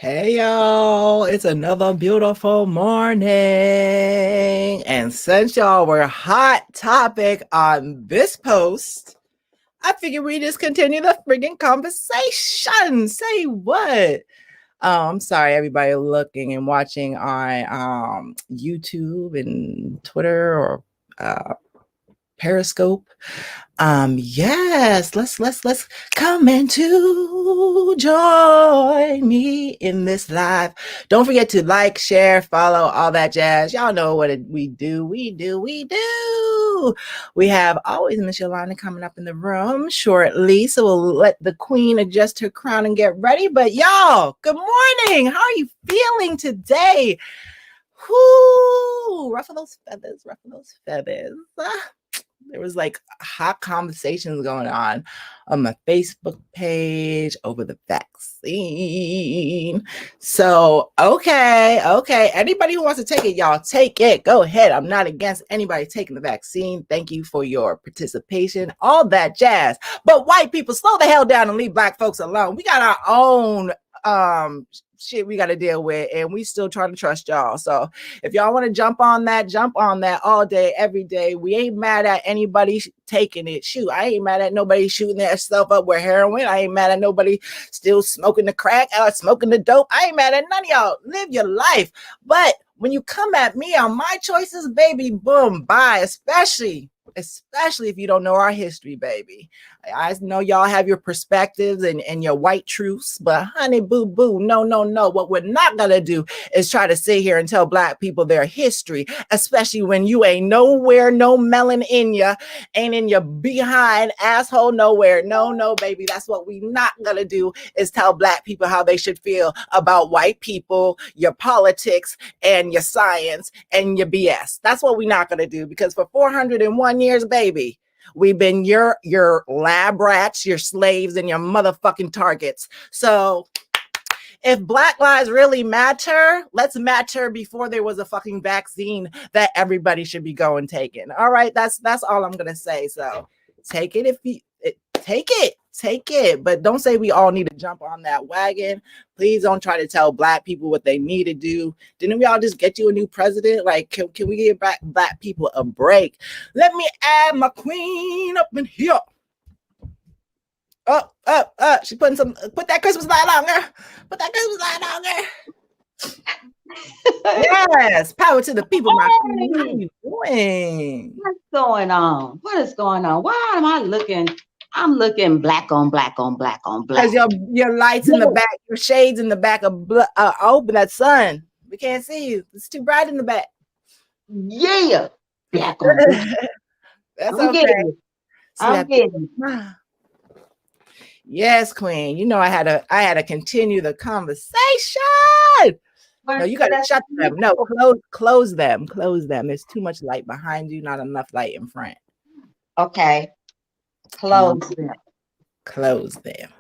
Hey y'all, it's another beautiful morning. And since y'all were hot topic on this post, I figured we just continue the friggin' conversation. Say what? I'm sorry, everybody looking and watching on YouTube and Twitter or Periscope. Yes, let's come into join me in this live. Don't forget to like, share, follow, all that jazz. Y'all know what we do. We have always Miss Yolanda coming up in the room shortly, so we'll let the queen adjust her crown and get ready. But y'all, good morning. How are you feeling today? Whoo, ruffle those feathers, ruffle those feathers. There was like hot conversations going on my Facebook page over the vaccine. So, okay. Anybody who wants to take it, y'all, take it. Go ahead. I'm not against anybody taking the vaccine. Thank you for your participation, all that jazz. But white people, slow the hell down and leave black folks alone. We got our own shit we got to deal with, and we still trying to trust y'all. So if y'all want to jump on that all day, every day. We ain't mad at anybody taking it. Shoot, I ain't mad at nobody shooting their stuff up with heroin. I ain't mad at nobody still smoking the crack or smoking the dope. I ain't mad at none of y'all. Live your life. But when you come at me on my choices, baby, boom, bye. Especially if you don't know our history, baby. I know y'all have your perspectives and your white truths, but honey, boo, no. What we're not gonna do is try to sit here and tell black people their history, especially when you ain't nowhere, no melon in ya, ain't in your behind, asshole, nowhere. No, baby, that's what we not gonna do, is tell black people how they should feel about white people, your politics, and your science, and your BS. That's what we not gonna do, because for 401 years, baby, we've been your lab rats, your slaves, and your motherfucking targets. So if Black lives really matter, let's matter before there was a fucking vaccine that everybody should be going taking. All right, that's all I'm gonna say. So take it if you take it, but don't say we all need to jump on that wagon. Please don't try to tell black people what they need to do. Didn't we all just get you a new president? Like, can we give black people a break? Let me add my queen up in here. Up. She put that Christmas light on, girl. Put that Christmas light on, girl. Yes, power to the people, my queen. How you doing? What's going on? What is going on? Why am I looking? I'm looking black on black. Because your lights in the back, your shades in the back of open that sun. We can't see you. It's too bright in the back. Yeah, black on black. That's I'm okay. I'm getting. Yes, queen. You know I had to continue the conversation. No, you gotta shut them. No, close them. Close them. There's too much light behind you, not enough light in front. Okay. Close them. Close them.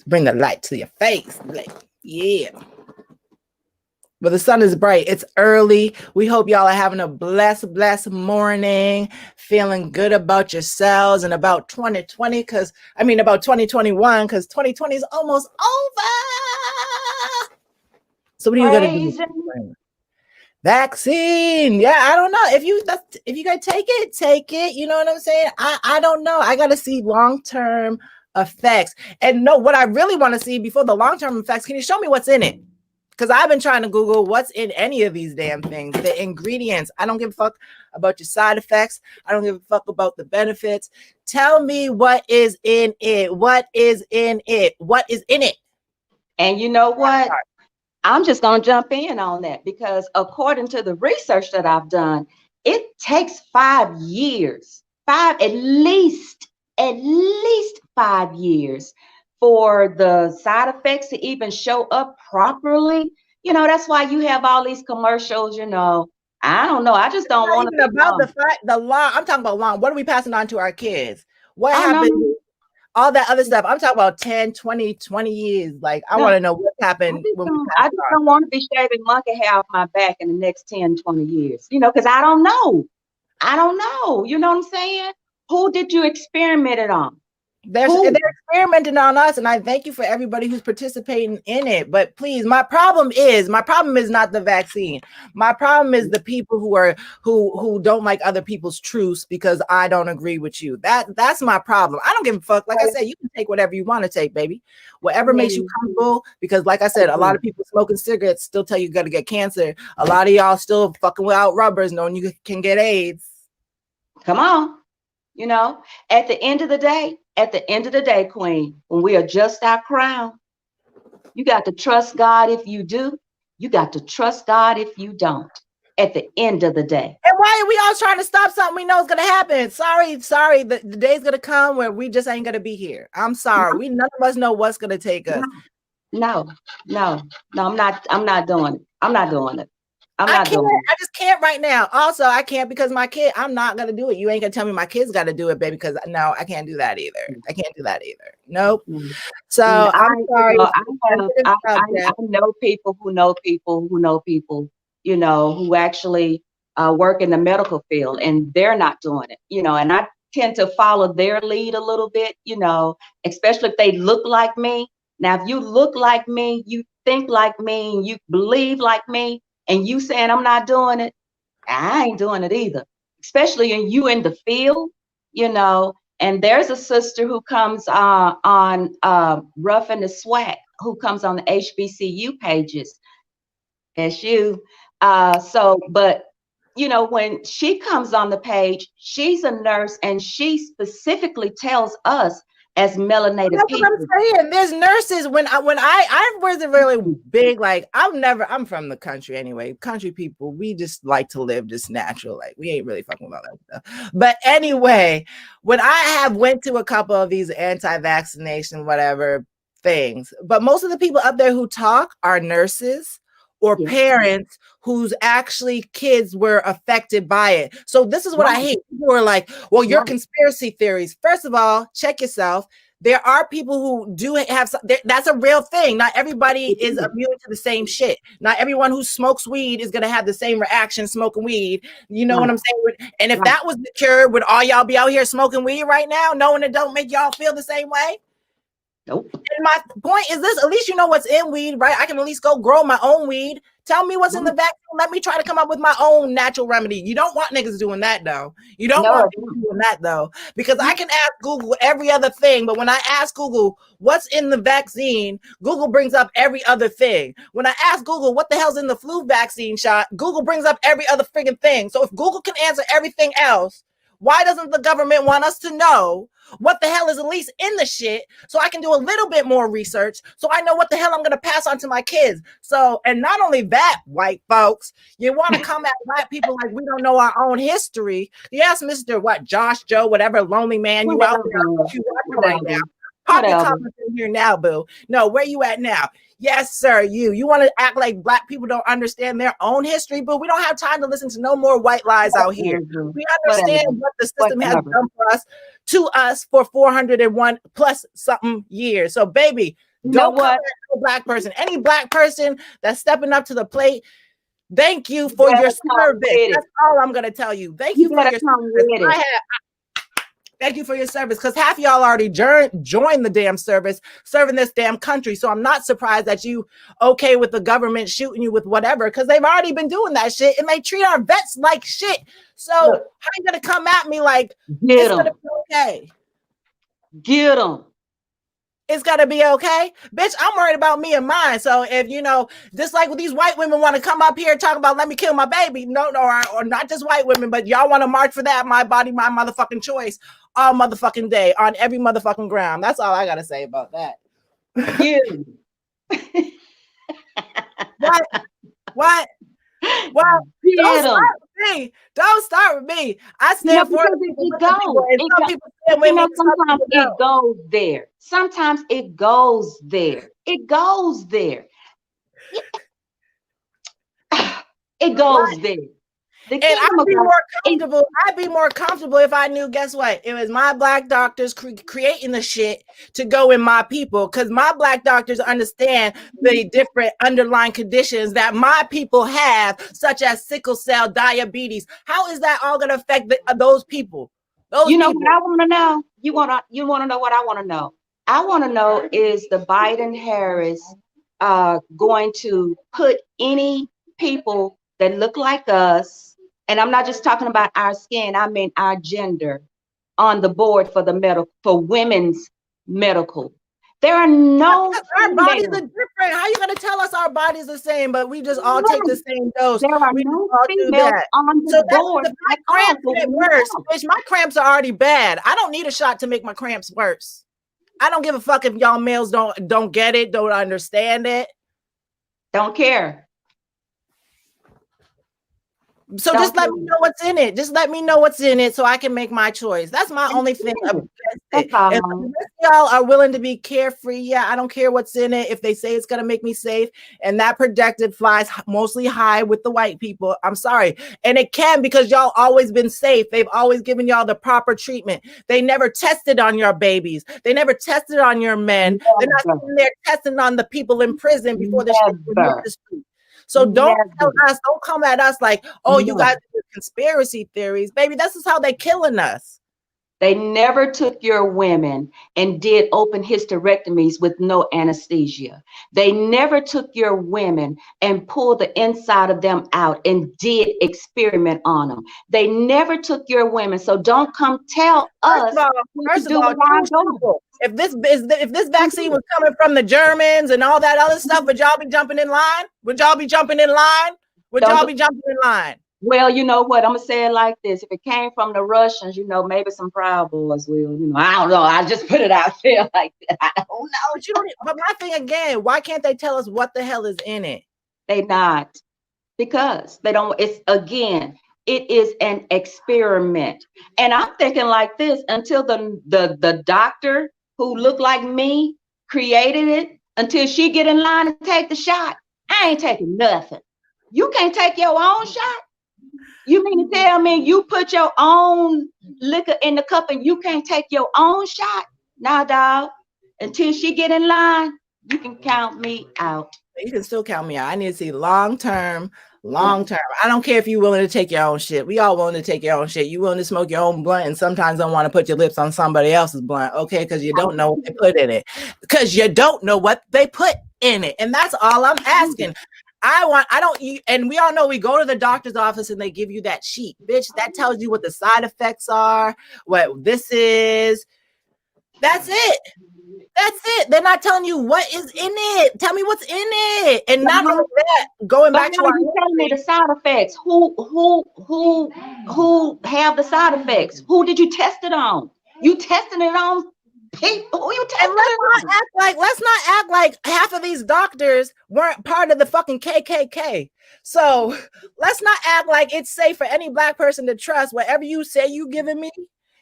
Bring the light to your face. Like, yeah. But the sun is bright. It's early. We hope y'all are having a blessed morning, feeling good about yourselves and about 2020, about 2021, because 2020 is almost over. So what are you gonna do? Vaccine. Yeah, I don't know. If you gotta take it. You know what I'm saying? I don't know. I gotta see long-term effects. And no, what I really want to see before the long-term effects, can you show me what's in it? Because I've been trying to Google what's in any of these damn things, the ingredients. I don't give a fuck about your side effects. I don't give a fuck about the benefits. Tell me what is in it. What is in it? What is in it? And you know what? I'm just going to jump in on that, because according to the research that I've done, it takes 5 years, at least 5 years for the side effects to even show up properly. You know, that's why you have all these commercials, you know. I don't know. I just don't want to be about the law. I'm talking about law. What are we passing on to our kids? What happened? No. All that other stuff. I'm talking about 10, 20 years. Like, I want to know what happened. I just don't want to be shaving monkey hair off my back in the next 10, 20 years, you know, because I don't know. You know what I'm saying? Who did you experiment it on? They're experimenting on us, and I thank you for everybody who's participating in it. But please, my problem is not the vaccine. My problem is the people who don't like other people's truths because I don't agree with you. That's my problem. I don't give a fuck. Like I said, you can take whatever you want to take, baby. Whatever makes you comfortable. Because like I said, a lot of people smoking cigarettes still tell you gotta get cancer. A lot of y'all still fucking without rubbers, knowing you can get AIDS. Come on. At the end of the day, Queen, when we adjust our crown, you got to trust God if you do. You got to trust God if you don't. At the end of the day. And why are we all trying to stop something we know is going to happen? Sorry. The day's going to come where we just ain't going to be here. I'm sorry. None of us know what's going to take us. No, I'm not doing it. I'm not doing it. I just can't right now. Also, I can't because my kid, I'm not going to do it. You ain't going to tell me my kid's got to do it, baby, because no, I can't do that either. Nope. So I'm sorry. I know people who know people who know people, who actually work in the medical field, and they're not doing it, and I tend to follow their lead a little bit, especially if they look like me. Now, if you look like me, you think like me, and you believe like me, and you saying I'm not doing it, I ain't doing it either. Especially in you in the field, and there's a sister who comes on Rough and the Swag, who comes on the HBCU pages. That's you. But when she comes on the page, she's a nurse, and she specifically tells us as melanated That's people. what I'm saying. There's nurses when I wasn't really big, like I'm from the country anyway. Country people, we just like to live just natural. Like we ain't really fucking about that stuff. But anyway, when I have went to a couple of these anti-vaccination, whatever things, but most of the people up there who talk are nurses or parents whose actually kids were affected by it. So this is what I hate. People are like, well, your conspiracy theories. First of all, check yourself. There are people who do have, that's a real thing. Not everybody is immune to the same shit. Not everyone who smokes weed is going to have the same reaction smoking weed. You know what I'm saying? And if that was the cure, would all y'all be out here smoking weed right now, knowing it don't make y'all feel the same way? Nope. And my point is this: at least you know what's in weed, right? I can at least go grow my own weed. Tell me what's in the vaccine. Let me try to come up with my own natural remedy. You don't want niggas doing that, though. You don't want people doing that, though, because I can ask Google every other thing, but when I ask Google what's in the vaccine, Google brings up every other thing. When I ask Google what the hell's in the flu vaccine shot, Google brings up every other friggin' thing. So if Google can answer everything else, why doesn't the government want us to know what the hell is at least in the shit so I can do a little bit more research so I know what the hell I'm going to pass on to my kids? So, and not only that, white folks, you want to come at black people like we don't know our own history. Yes, Mr. Josh, Joe, whatever lonely man you out there, you watching right now. Pop your comments in here now, boo. No, where you at now? Yes, sir. You want to act like black people don't understand their own history, but we don't have time to listen to no more white lies out here. We understand what the system has done for us, to us for 401 plus something years. So, baby, don't come at no black person. Any black person that's stepping up to the plate, thank you for your service. That's all I'm going to tell you. Thank you for your service. Thank you for your service, because half y'all already joined the damn service, serving this damn country. So I'm not surprised that you okay with the government shooting you with whatever, because they've already been doing that shit, and they treat our vets like shit. So how you gonna come at me like it's gonna be okay? Get them. It's gotta be okay, bitch. I'm worried about me and mine. So if just like with these white women want to come up here and talk about let me kill my baby, no, or not just white women, but y'all want to march for that, my body, my motherfucking choice, all motherfucking day on every motherfucking ground. That's all I gotta say about that. What? Well, don't start with me. Don't start with me. I stand for people, and some people stand with me. Sometimes it goes there. Sometimes it goes there. It goes there. It goes there. And I'd be more comfortable if I knew, guess what? It was my black doctors creating the shit to go in my people, because my black doctors understand the different underlying conditions that my people have, such as sickle cell, diabetes. How is that all going to affect those people? What I want to know? You want to know what I want to know? I want to know, is the Biden Harris going to put any people that look like us, and I'm not just talking about our skin, I mean our gender, on the board for the medical, for women's medical? There are no Our bodies are females. different. How you gonna tell us our bodies the same, but we just all take the same dose? There are We just no all do females that. on the So that means board if my at all. cramps But get we worse, don't. bitch, my cramps are already bad. I don't need a shot to make my cramps worse. I don't give a fuck if y'all males don't get it, don't understand it. Don't care. So Don't just let care. me know what's in it. Just let me know what's in it so I can make my choice. That's my only thing against That's it. If all. the rest of y'all are willing to be carefree, yeah, I don't care what's in it. If they say it's gonna make me safe, and that projected flies mostly high with the white people, I'm sorry. And it can, because y'all always been safe. They've always given y'all the proper treatment. They never tested on your babies. They never tested on your men. They're not Never. sitting there testing on the people in prison before the shit even hit Never. the street. So don't tell Never. us, don't come at us like, oh, you guys No. are conspiracy theories. Baby, this is how they killing us. They never took your women and did open hysterectomies with no anesthesia. They never took your women and pulled the inside of them out and did experiment on them. They never took your women. So don't come tell First us of all, what to first of do all, with our choose daughters. people. If this vaccine was coming from the Germans and all that other stuff, would y'all be jumping in line? Would y'all be jumping in line? Would y'all Don't, be jumping in line? well, you know what? I'm gonna say it like this: if it came from the Russians, maybe some Proud Boys will. I don't know. I just put it out there like that. I don't know. But you don't. But my thing again, why can't they tell us what the hell is in it? They not, because they don't. It's again, it is an experiment, and I'm thinking like this: until the doctor who looked like me created it, until she get in line and take the shot, I ain't taking nothing. You can't take your own shot. You mean to tell me you put your own liquor in the cup and you can't take your own shot? Nah, dog. Until she get in line, you can count me out. You can still count me out. I need to see long term, long term. I don't care if you're willing to take your own shit. We all willing to take your own shit. You willing to smoke your own blunt, and sometimes don't want to put your lips on somebody else's blunt, okay? Because you don't know what they put in it. Because you don't know what they put in it, and that's all I'm asking. And we all know we go to the doctor's office and they give you that sheet, bitch, that tells you what the side effects are, what this is. That's it. That's it. They're not telling you what is in it. Tell me what's in it. And not only that, going But back to how our you telling me the side effects? Who have the side effects? Who did you test it on? You testing it on people? Who you testing and it on? let's not act like half of these doctors weren't part of the fucking KKK. So let's not act like it's safe for any black person to trust whatever you say you giving me.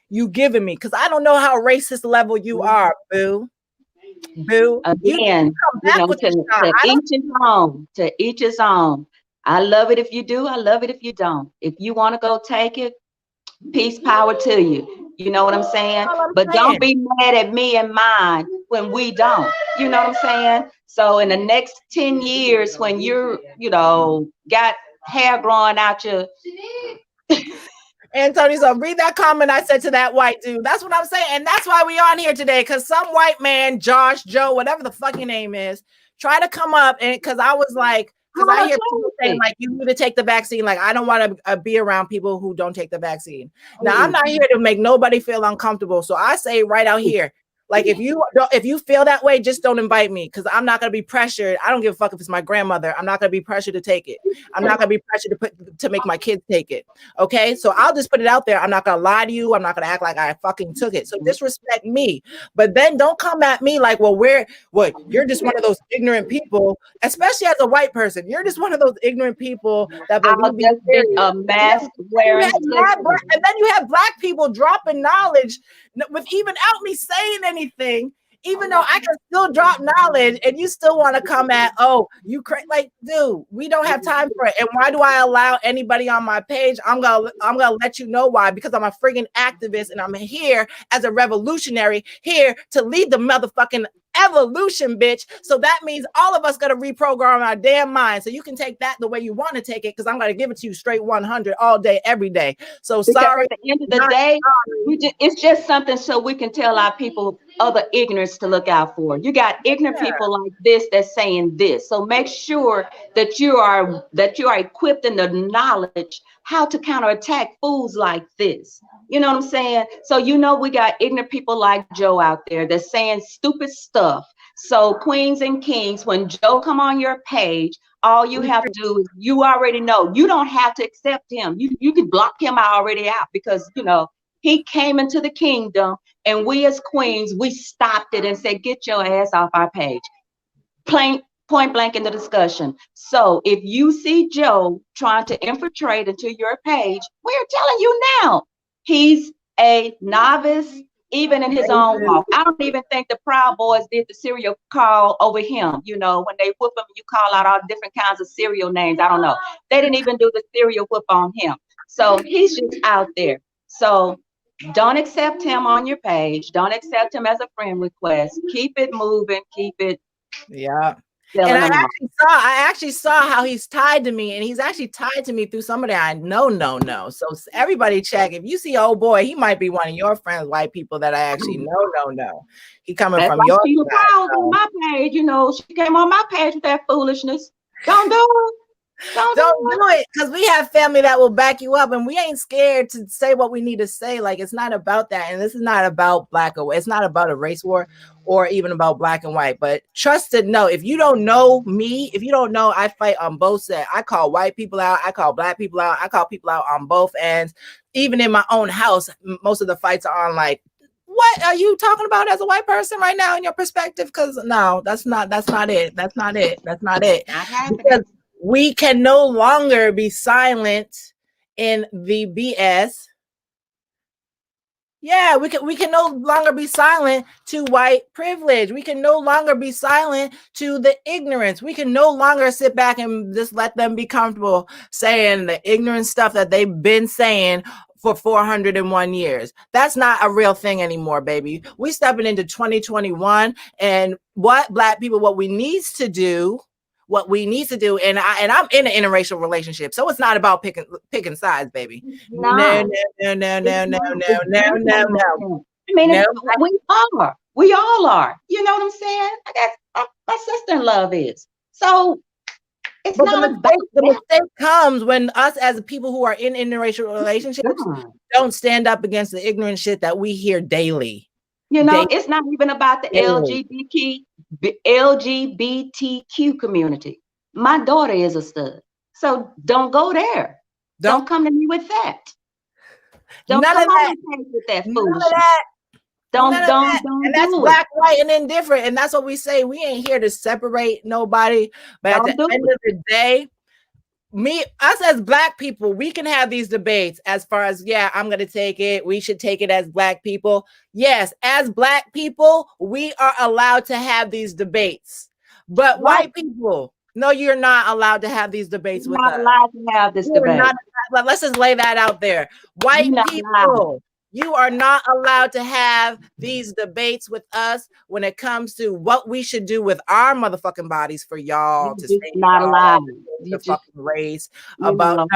Because I don't know how racist level you are, boo. Boo. You Again, come back with the shot. to each his own. To each his own. I love it if you do. I love it if you don't. If you want to go take it, peace, power to you. You know what I'm saying? But don't be mad at me and mine when we don't. You know what I'm saying? So in the next 10 years, when you're, got hair growing out your Anthony, so read that comment I said to that white dude. That's what I'm saying. And that's why we on here today. Because some white man, Josh, Joe, whatever the fuck your name is, try to come up. And because I was like, because I hear people saying, like, you need to take the vaccine. Like, I don't want to be around people who don't take the vaccine. Now, I'm not here to make nobody feel uncomfortable. So I say right out here, like, if you feel that way, just don't invite me, because I'm not gonna be pressured. I don't give a fuck if it's my grandmother. I'm not gonna be pressured to take it. I'm not gonna be pressured to make my kids take it. Okay, so I'll just put it out there. I'm not gonna lie to you. I'm not gonna act like I fucking took it. So disrespect me, but then don't come at me like, well, you're just one of those ignorant people, especially as a white person. You're just one of those ignorant people that believe these be a mask wearing. and then you have black people dropping knowledge without me saying anything, even though I can still drop knowledge, and you still want to come at, like, dude, we don't have time for it. And why do I allow anybody on my page? I'm gonna let you know why, because I'm a friggin' activist, and I'm here as a revolutionary, here to lead the motherfucking evolution, bitch. So that means all of us got to reprogram our damn mind. So you can take that the way you want to take it, because I'm going to give it to you straight 100 all day, every day. So because sorry. at the end of the day, it's just something so we can tell our people other ignorance to look out for. You got ignorant Yeah. people like this that's saying this. So make sure that you are equipped in the knowledge how to counterattack fools like this. You know what I'm saying? So we got ignorant people like Joe out there that's saying stupid stuff. So queens and kings, when Joe come on your page, all you have to do is, you already know, you don't have to accept him. You could block him already out, because he came into the kingdom, and we as queens, we stopped it and said, get your ass off our page. Point blank in the discussion. So if you see Joe trying to infiltrate into your page, we're telling you now, he's a novice, even in his own walk. I don't even think the Proud Boys did the serial call over him. When they whoop him, you call out all different kinds of serial names. I don't know. They didn't even do the serial whoop on him. So he's just out there. So don't accept him on your page. Don't accept him as a friend request. Keep it moving. Keep it. Yeah. And Selling them out. I actually saw how he's tied to me, and he's actually tied to me through somebody I know. So everybody check. If you see old boy, he might be one of your friends, white people that I actually know. He coming That's from why your Sheila side. Powell's on my page. She came on my page with that foolishness. Don't do it. Don't do it, because we have family that will back you up, and we ain't scared to say what we need to say. Like, it's not about that, and this is not about black or white. It's not about a race war or even about black and white. But trust it, no, if you don't know me, if you don't know, I fight on both sides. I call white people out, I call black people out, I call people out on both ends. Even in my own house, most of the fights are on like, what are you talking about as a white person right now in your perspective? Because no, that's not it. That's not it. Not happening. Because we can no longer be silent in the BS. Yeah, we can no longer be silent to white privilege. We can no longer be silent to the ignorance. We can no longer sit back and just let them be comfortable saying the ignorant stuff that they've been saying for 401 years. That's not a real thing anymore, baby. We stepping into 2021, and black people, what we need to do, and I'm in an interracial relationship, so it's not about picking sides, baby. No. I mean, we all are. You know what I'm saying? That's my sister-in-law is. So it's but not the mistake comes when us as people who are in interracial relationships don't stand up against the ignorant shit that we hear daily. It's not even about the LGBTQ community. My daughter is a stud. So don't go there. Don't come to me with that. Don't come on with that foolishness. Don't. And that's black, white, and indifferent. And that's what we say. We ain't here to separate nobody. But at the end of the day, us as black people, we can have these debates as far as, yeah, I'm going to take it. We should take it as black people. Yes, as black people, we are allowed to have these debates. But white people, no, you're not allowed to have these debates with us. You're not allowed to have this debate. Let's just lay that out there. White people, you are not allowed to have these debates with us when it comes to what we should do with our motherfucking bodies for y'all to stay not allowed. The fucking race about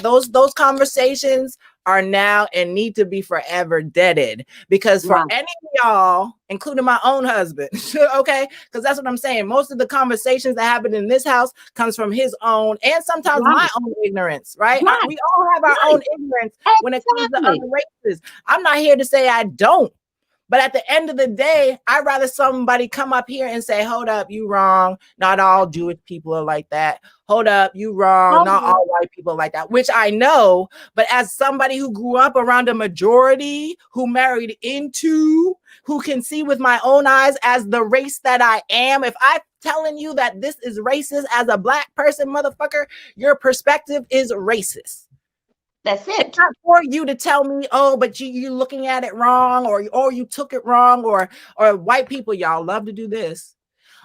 those conversations are now and need to be forever deaded, because for any of y'all, including my own husband, okay, because that's what I'm saying, most of the conversations that happen in this house comes from his own and sometimes my own ignorance, right? We all have our own ignorance when it comes to other races. I'm not here to say I don't, but at the end of the day, I'd rather somebody come up here and say, hold up, you wrong. Not all Jewish people are like that. Hold up, you wrong. Not all white people are like that, which I know. But as somebody who grew up around a majority, who married into, who can see with my own eyes as the race that I am, if I'm telling you that this is racist as a black person, motherfucker, your perspective is racist. That's it. It's not for you to tell me, oh, but you looking at it wrong, or you took it wrong, or white people, y'all love to do this.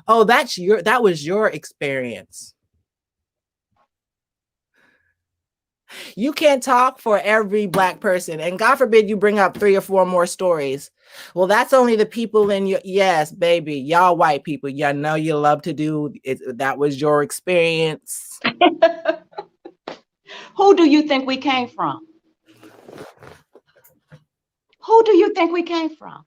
Oh, that was your experience. You can't talk for every black person, and God forbid you bring up 3 or 4 more stories. Well, that's only the people in your, yes, baby, y'all white people, y'all know you love to do it. That was your experience. Who do you think we came from? Who do you think we came from?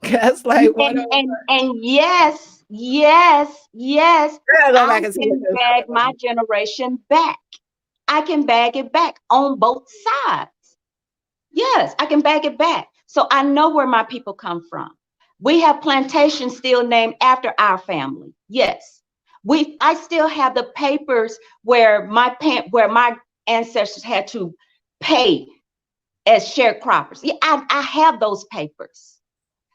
That's like one of And yes, yes, yes, I go I back and see what can those bag are. my generation back. I can bag it back on both sides. Yes, I can bag it back. So I know where my people come from. We have plantations still named after our family. Yes. I still have the papers where where my ancestors had to pay as sharecroppers. Yeah, I have those papers.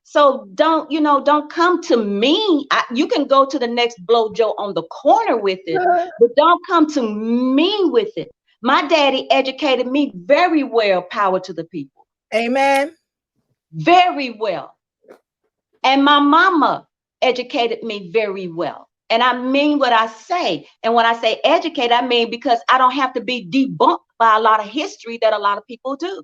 So don't come to me. You can go to the next blowjo on the corner with it, but don't come to me with it. My daddy educated me very well, power to the people. Amen. Very well. And my mama educated me very well. And I mean what I say. And when I say educate, I mean because I don't have to be debunked by a lot of history that a lot of people do.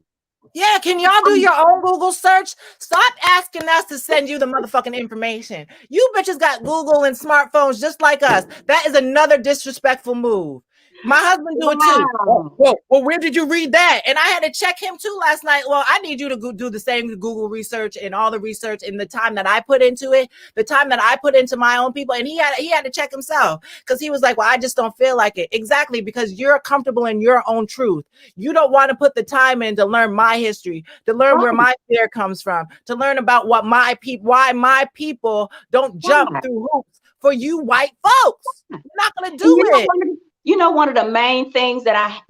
Yeah, can y'all do your own Google search? Stop asking us to send you the motherfucking information. You bitches got Google and smartphones just like us. That is another disrespectful move. My husband do it too. Wow. Well, where did you read that? And I had to check him too last night. Well, I need you to do the same Google research and all the research in the time that I put into it, the time that I put into my own people. And he had to check himself because he was like, well, I just don't feel like it. Exactly, because you're comfortable in your own truth. You don't want to put the time in to learn my history, to learn where my fear comes from, to learn about why my people don't jump through hoops for you white folks. You're not gonna do it. One of the main things that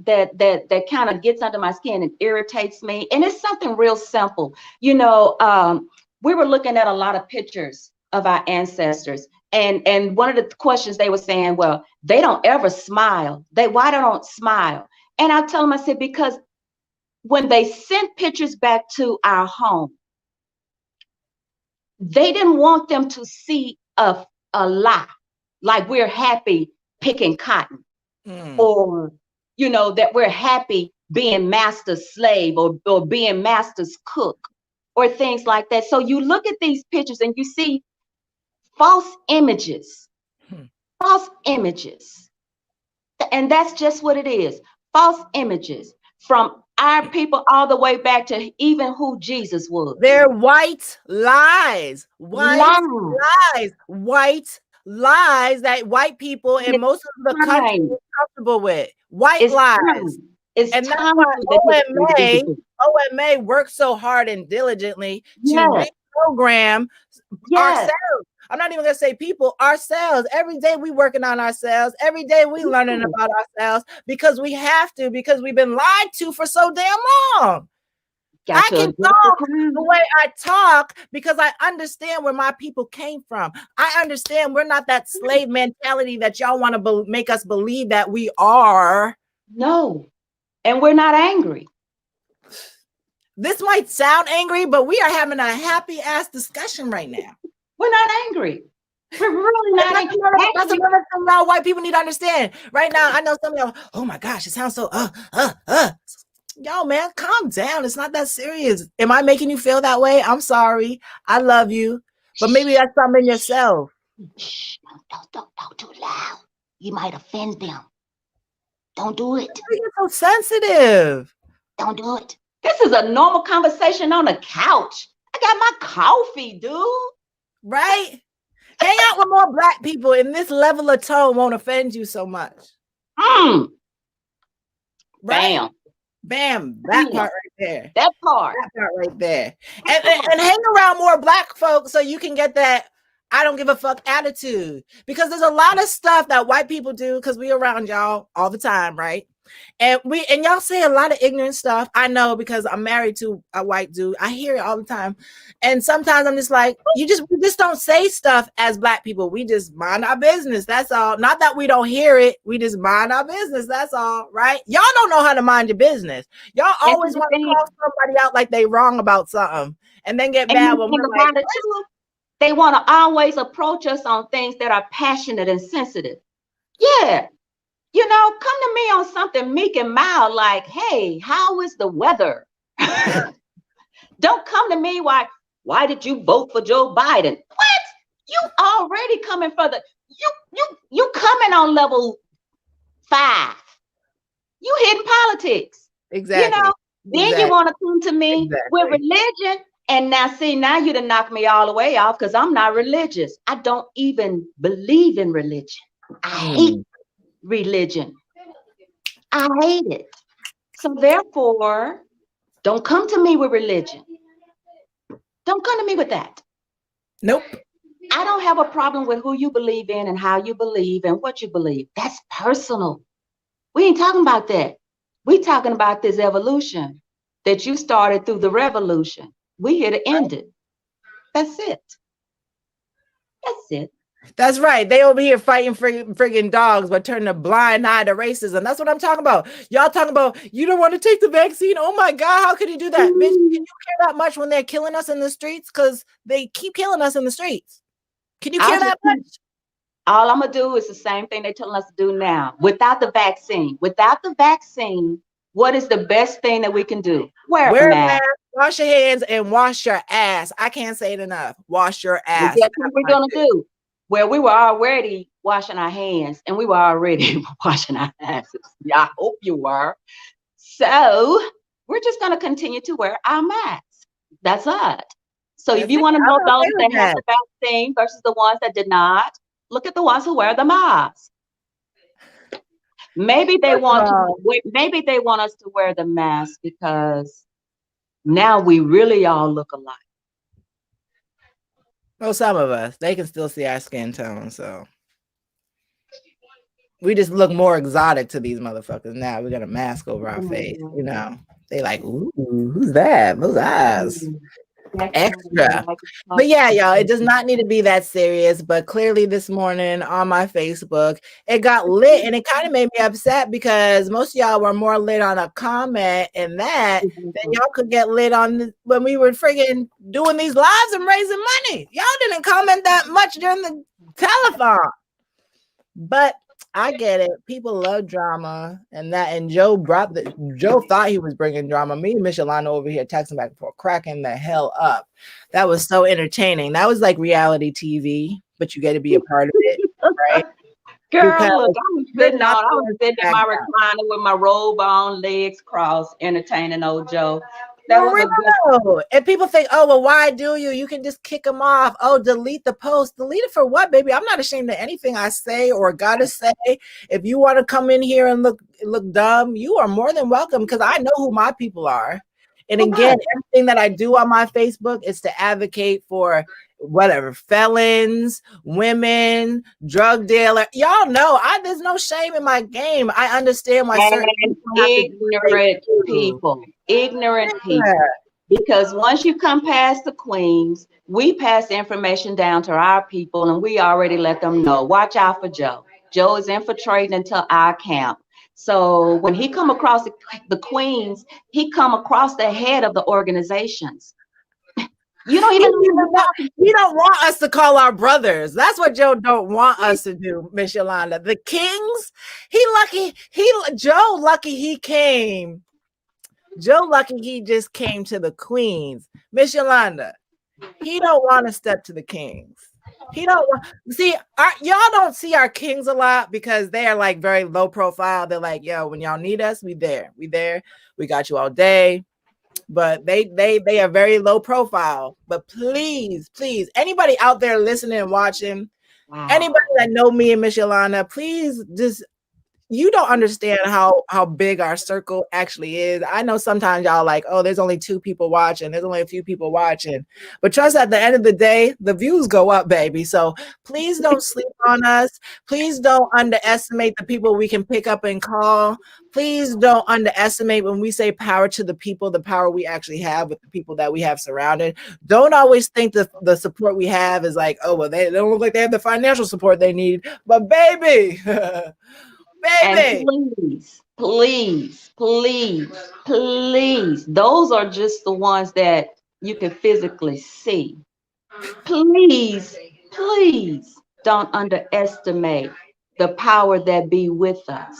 kind of gets under my skin and irritates me, and it's something real simple. We were looking at a lot of pictures of our ancestors, and one of the questions they were saying, well, they don't ever smile. Why they don't smile? And I tell them, I said, because when they sent pictures back to our home, they didn't want them to see a lie, like we're happy picking cotton. Or that we're happy being master's slave or being master's cook or things like that. So you look at these pictures and you see false images, false images. And that's just what it is. False images from our people all the way back to even who Jesus was. They're white lies, white lies that white people in most of the country is comfortable with. White lies. And that's why O.M.A works so hard and diligently to reprogram ourselves. I'm not even gonna say people, ourselves. Every day we working on ourselves. Every day we learning about ourselves because we have to, because we've been lied to for so damn long. I can talk the way I talk because I understand where my people came from. I understand we're not that slave mentality that y'all want to make us believe that we are. No, and we're not angry. This might sound angry, but we are having a happy ass discussion right now. We're not angry. We're really not angry. That's another thing now white people need to understand. Right now, I know some of y'all, oh my gosh, it sounds so Yo, man, calm down. It's not that serious. Am I making you feel that way? I'm sorry. I love you. But maybe that's something in yourself. Shh, don't talk too loud. You might offend them. Don't do it. You're so sensitive. Don't do it. This is a normal conversation on the couch. I got my coffee, dude. Right? Hang out with more Black people and this level of tone won't offend you so much. Right? Bam, that part right there. That part right there. And hang around more Black folks so you can get that I don't give a fuck attitude. Because there's a lot of stuff that white people do because we around y'all all the time, right? And y'all say a lot of ignorant stuff. I know because I'm married to a white dude. I hear it all the time. And sometimes I'm just like, we just don't say stuff as Black people. We just mind our business. That's all. Not that we don't hear it. We just mind our business. That's all, right? Y'all don't know how to mind your business. Y'all always want to call somebody out like they wrong about something and then get mad when we're like, they want to always approach us on things that are passionate and sensitive. Yeah. Come to me on something meek and mild, like, hey, how is the weather? Don't come to me, why did you vote for Joe Biden? What? You already coming for you coming on level 5. You hitting politics. Exactly. Then you want to come to me with religion. And now, see, now you done knocked me all the way off because I'm not religious. I don't even believe in religion. I hate Mm. religion. I hate it. So therefore, don't come to me with religion. Don't come to me with that. Nope. I don't have a problem with who you believe in and how you believe and what you believe. That's personal. We ain't talking about that. We talking about this evolution that you started through the revolution. We here to end it. That's it. That's it. That's right. They over here fighting friggin' dogs, but turning a blind eye to racism. That's what I'm talking about. Y'all talking about you don't want to take the vaccine. Oh my God, how could you do that? Bitch, can you care that much when they're killing us in the streets? Because they keep killing us in the streets. Can you I'll care just that much? all I'm gonna do is the same thing they're telling us to do now. Without the vaccine, what is the best thing that we can do? Wear a Wear a mask. mask, wash your hands, and wash your ass. I can't say it enough. Wash your Well, ass. guess what we're gonna do? Well, we were already washing our hands and we were already washing our asses. Yeah, I hope you were. So we're just gonna continue to wear our masks. That's it. So if That's you it. want to know I'm those okay that with have that. the vaccine versus the ones that did not, look at the ones who wear the mask. First of all, Maybe they want us to wear the mask because now we really all look alike. well, some of us, they can still see our skin tone, so we just look more exotic to these motherfuckers now. We got a mask over our face, you know. They like, ooh, who's that? Those eyes. Extra. But yeah, y'all, it does not need to be that serious. But clearly this morning on my Facebook, it got lit and it kind of made me upset because most of y'all were more lit on a comment and that than y'all could get lit on when we were friggin' doing these lives and raising money. Y'all didn't comment that much during the telethon. But I get it. People love drama, and Joe thought he was bringing drama. Me and Miss Yolanda over here texting back and forth, cracking the hell up. That was so entertaining. That was like reality TV, but you get to be a part of it, right? Because Girl, look, you're not I the was one sitting to in back my down. recliner with my robe on, legs crossed, entertaining old Joe. That For was a good real. And people think, oh, well, why do you? You can just kick them off. Oh, delete the post. Delete it for what, baby? I'm not ashamed of anything I say or gotta say. If you want to come in here and look dumb, you are more than welcome because I know who my people are. And again, right. everything that I do on my Facebook is to advocate for whatever felons, women, drug dealer. Y'all know there's no shame in my game. I understand why certain And people have to do what they do. ignorant Yeah. people. Because once you come past the queens, we pass the information down to our people and we already let them know, watch out for Joe. Joe is infiltrating into our camp. So when he come across the queens, he come across the head of the organizations. You don't even know who you're talking He to. don't want us to call our brothers. That's what Joe don't want us to do, Miss Yolanda. The Kings, Joe lucky he came. Joe lucky he just came to the Queens. Miss Yolanda, he don't want to step to the Kings. He don't want see y'all don't see our kings a lot because they are like very low profile. They're like, yo, when y'all need us, we there. We there. We got you all day. But they are very low profile. But please, anybody out there listening and watching, anybody Wow. that know me and Miss Yolanda, please just you don't understand how big our circle actually is. I know sometimes y'all like, oh, there's only 2 people watching, there's only a few people watching. But trust at the end of the day, the views go up, baby. So please don't sleep on us. Please don't underestimate the people we can pick up and call. Please don't underestimate when we say power to the people, the power we actually have with the people that we have surrounded. Don't always think the support we have is like, oh, well, they don't look like they have the financial support they need. But baby, And baby. please, those are just the ones that you can physically see. Please don't underestimate the power that be with us.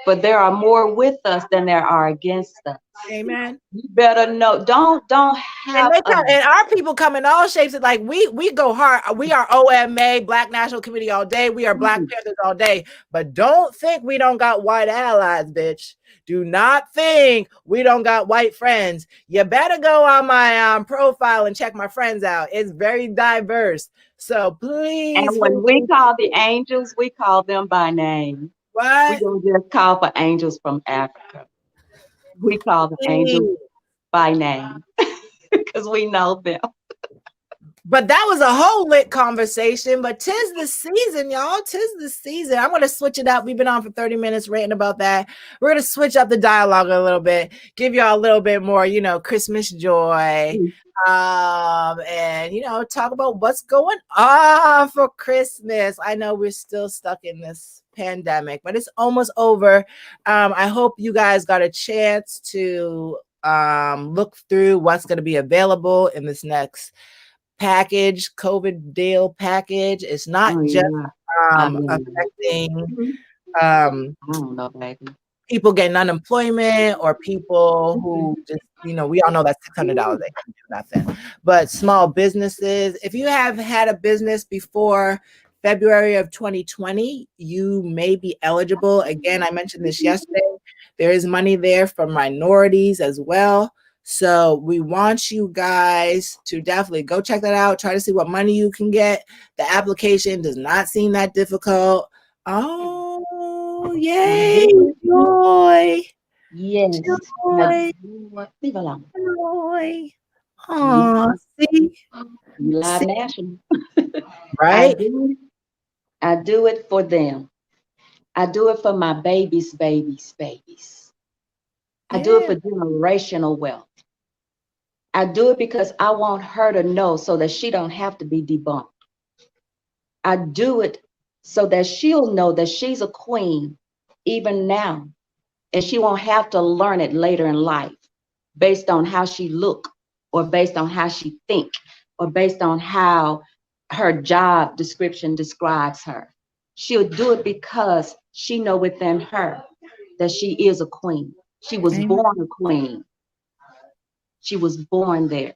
but there are more with us than there are against us. Amen. You better know. Don't And have they a come, and our people come in all shapes. Like we go hard. We are O.M.A. Black National Committee all day. We are Black Panthers all day. But don't think we don't got white allies, bitch. Do not think we don't got white friends. You better go on my profile and check my friends out. It's very diverse. So please. And when we call the angels, we call them by name. We What? don't just call for angels from Africa. We call the angels by name because we know them. But that was a whole lit conversation. But 'tis the season, y'all. 'Tis the season. I'm gonna switch it up. We've been on for 30 minutes ranting about that. We're gonna switch up the dialogue a little bit, give y'all a little bit more, Christmas joy. And talk about what's going on for Christmas. I know we're still stuck in this pandemic, but it's almost over. I hope you guys got a chance to look through what's going to be available in this next package, COVID deal package. It's not just affecting I don't know, baby. People getting unemployment or people who just, we all know that $600 they can do nothing. But small businesses, if you have had a business before February of 2020, you may be eligible. Again, I mentioned this yesterday. There is money there for minorities as well. So we want you guys to definitely go check that out. Try to see what money you can get. The application does not seem that difficult. Oh, yay, joy. Yes. Joy. Leave alone. Joy. Oh, see? Live National. Right? I do it for them. I do it for my babies. I do it for generational wealth. I do it because I want her to know so that she don't have to be debunked. I do it so that she'll know that she's a queen even now, and she won't have to learn it later in life based on how she look or based on how she think or based on how her job description describes her. She'll do it because she know within her that she is a queen. She was born a queen. She was born there,